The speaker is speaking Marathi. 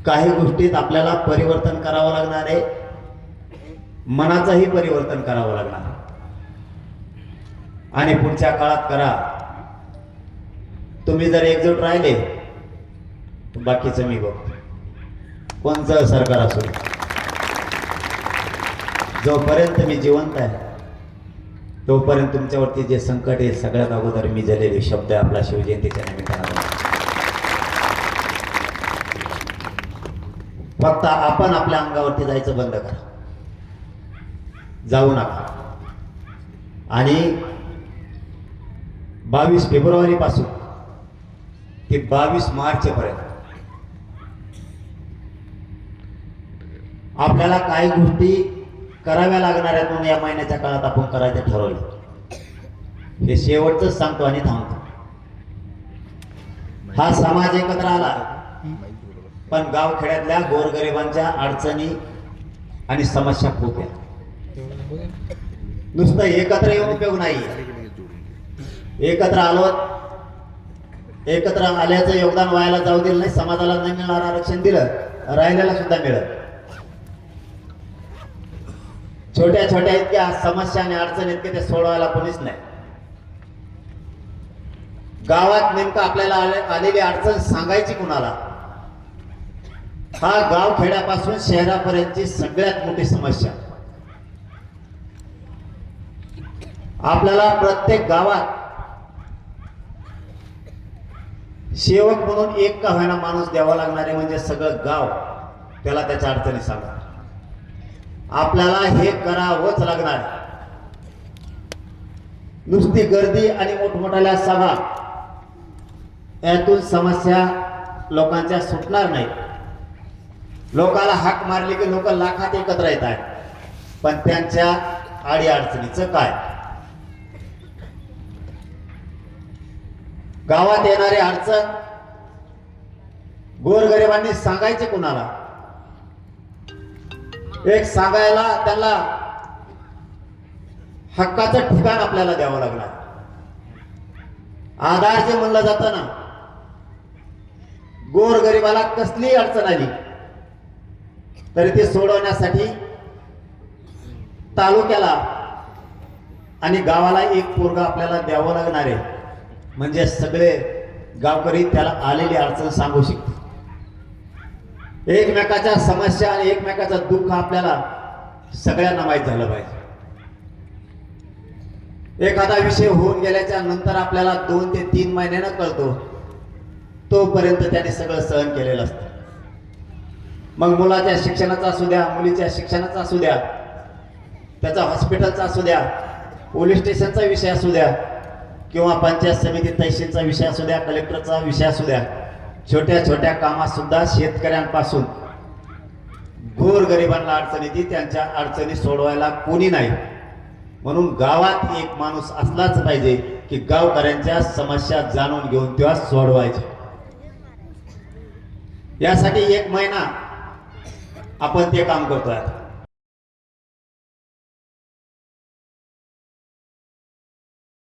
काही गोष्टीत आपल्याला परिवर्तन करावं लागणार आहे, मनाचंही परिवर्तन करावं लागणार आहे आणि पुढच्या काळात करा। तुम्ही जर एकजूट राहिले बाकीचं मी बघतो, कोणचं सरकार असो, जोपर्यंत मी जिवंत आहे तोपर्यंत तुमच्यावरती जे संकट आहे सगळ्यात अगोदर मी झालेले शब्द आपला शिवजयंतीच्या निमित्तानं फक्त आपण आपल्या अंगावरती जायचं बंद करा, जाऊ नका। आणि 22 फेब्रुवारी पासून ते 22 मार्च पर्यंत आपल्याला काही गोष्टी कराव्या लागणार आहेत म्हणून या महिन्याच्या काळात आपण करायचं ठरवलं। हे शेवटच सांगतो आणि थांबतो। हा समाज एकत्र आला, पण गावखेड्यातल्या गोरगरिबांच्या अडचणी आणि समस्या खूप आहेत। नुसतं एकत्र येऊन उपयोग नाही, एकत्र आलो, एकत्र आल्याचं योगदान व्हायला जाऊ दिलं नाही, समाजाला नाही मिळणार आरक्षण दिलं, राहिलेला सुद्धा मिळत। छोट्या छोट्या इतक्या समस्या आणि अडचणी इतके ते सोडवायला कोणीच नाही। गावात नेमकं आपल्याला आलेली अडचण सांगायची कुणाला? हा गाव खेड्यापासून शहरापर्यंतची सगळ्यात मोठी समस्या। आपल्याला प्रत्येक गावात सेवक म्हणून एक का होईना माणूस द्यावा लागणार आहे, म्हणजे सगळं गाव त्याला त्याच्या अडचणी सांगा। आपल्याला हे करावंच लागणार। नुसती गर्दी आणि मोठमोठ्या सभा यातून समस्या लोकांच्या सुटणार नाही। लोकाला हाक मारली की लोक लाखात एकत्र येत आहेत, पण त्यांच्या आडी अडचणीचं काय? गावात येणारी अडचण गोरगरिबांनी सांगायचे कुणाला? एक सांगायला त्यांना हक्काचं ठिकाण आपल्याला द्यावं लागणार। आधार जे म्हणलं जातं ना, गोरगरिबाला कसली अडचण आली तरी ते सोडवण्यासाठी तालुक्याला आणि गावाला एक पोरगा आपल्याला द्यावं लागणार आहे, म्हणजे सगळे गावकरी त्याला आलेली अडचण सांगू शकते। एकमेकाच्या समस्या आणि एकमेकाचं दुःख आपल्याला सगळ्यांना माहीत झालं पाहिजे। एखादा विषय होऊन गेल्याच्या नंतर आपल्याला 2 ते 3 महिन्यानं कळतो, तोपर्यंत त्याने सगळं सहन केलेलं असतं। मग मुलाच्या शिक्षणाचा असू द्या, मुलीच्या शिक्षणाचा असू द्या, त्याचा हॉस्पिटलचा असू द्या, पोलीस स्टेशनचा विषय असू द्या, किंवा पंचायत समिती तहसीलचा विषय असू द्या, कलेक्टरचा विषय असू द्या, छोट्या छोट्या कामात सुद्धा शेतकऱ्यांपासून गोरगरिबांना अडचण येते, त्यांच्या अडचणी सोडवायला कोणी नाही। म्हणून गावात एक माणूस असलाच पाहिजे की गावकऱ्यांच्या समस्या जाणून घेऊन त्या सोडवायच्या। यासाठी 1 महिना आपण ते काम करतोय।